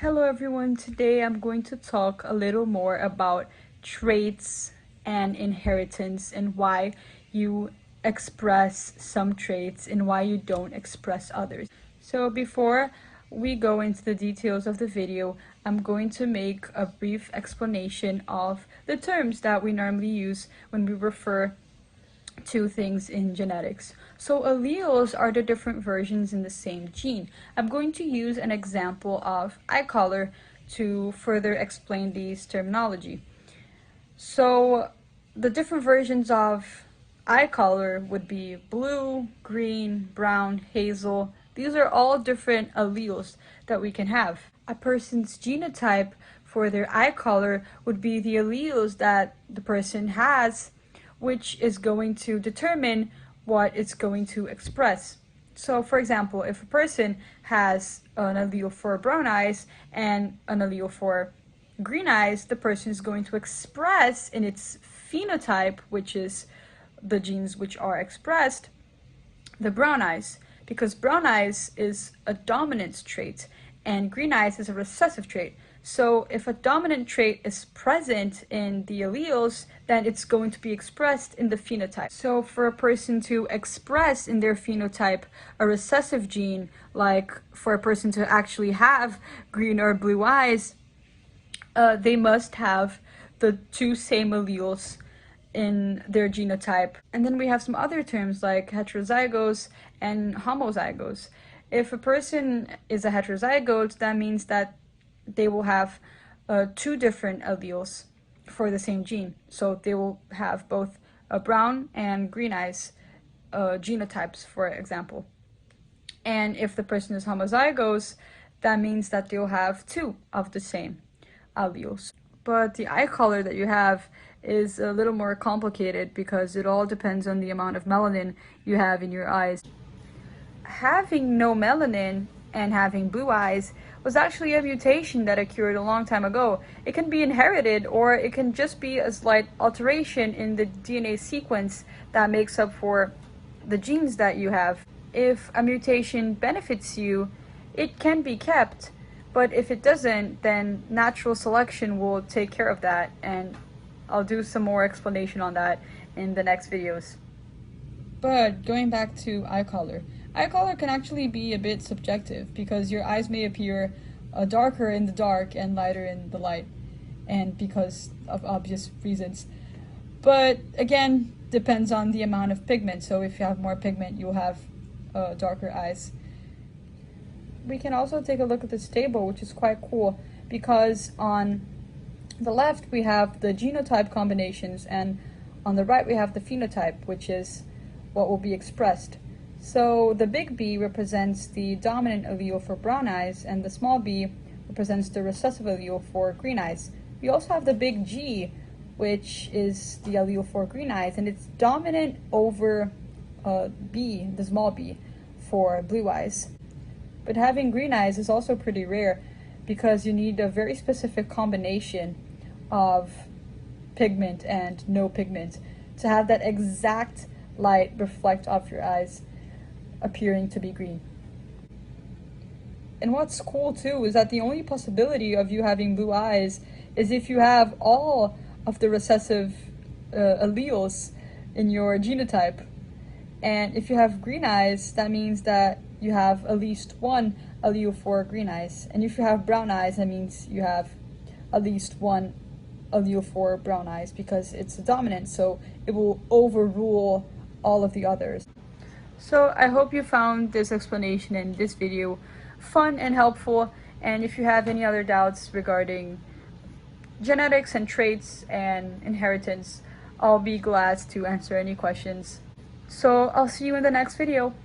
Hello everyone, today I'm going to talk a little more about traits and inheritance and why you express some traits and why you don't express others. So before we go into the details of the video, I'm going to make a brief explanation of the terms that we normally use when we refer to things in genetics. So alleles are the different versions in the same gene. I'm going to use an example of eye color to further explain these terminology. So the different versions of eye color would be blue, green, brown, hazel. These are all different alleles that we can have. A person's genotype for their eye color would be the alleles that the person has, which is going to determine what it's going to express. So for example, if a person has an allele for brown eyes and an allele for green eyes, the person is going to express in its phenotype, which is the genes which are expressed, the brown eyes, because brown eyes is a dominant trait and green eyes is a recessive trait. So if a dominant trait is present in the alleles, then it's going to be expressed in the phenotype. So for a person to express in their phenotype a recessive gene, like for a person to actually have green or blue eyes, they must have the two same alleles in their genotype. And then we have some other terms like heterozygose and homozygose. If a person is a heterozygote, that means that they will have two different alleles for the same gene. So they will have both brown and green eyes genotypes, for example. And if the person is homozygous, that means that they'll have two of the same alleles. But the eye color that you have is a little more complicated because it all depends on the amount of melanin you have in your eyes. Having no melanin and having blue eyes was actually a mutation that occurred a long time ago. It can be inherited, or it can just be a slight alteration in the DNA sequence that makes up for the genes that you have. If a mutation benefits you, it can be kept, but if it doesn't, then natural selection will take care of that, and I'll do some more explanation on that in the next videos. But going back to eye color can actually be a bit subjective because your eyes may appear darker in the dark and lighter in the light, and because of obvious reasons. But again, depends on the amount of pigment. So if you have more pigment, you'll have darker eyes. We can also take a look at this table, which is quite cool because on the left we have the genotype combinations, and on the right we have the phenotype, which is what will be expressed. So the big B represents the dominant allele for brown eyes, and the small b represents the recessive allele for green eyes. We also have the big G, which is the allele for green eyes, and it's dominant over B, the small b, for blue eyes. But having green eyes is also pretty rare because you need a very specific combination of pigment and no pigment to have that exact light reflect off your eyes, appearing to be green. And what's cool too is that the only possibility of you having blue eyes is if you have all of the recessive alleles in your genotype. And if you have green eyes, that means that you have at least one allele for green eyes. And if you have brown eyes, that means you have at least one allele for brown eyes because it's a dominant, so it will overrule all of the others. So I hope you found this explanation in this video fun and helpful, and if you have any other doubts regarding genetics and traits and inheritance, I'll be glad to answer any questions. So I'll see you in the next video.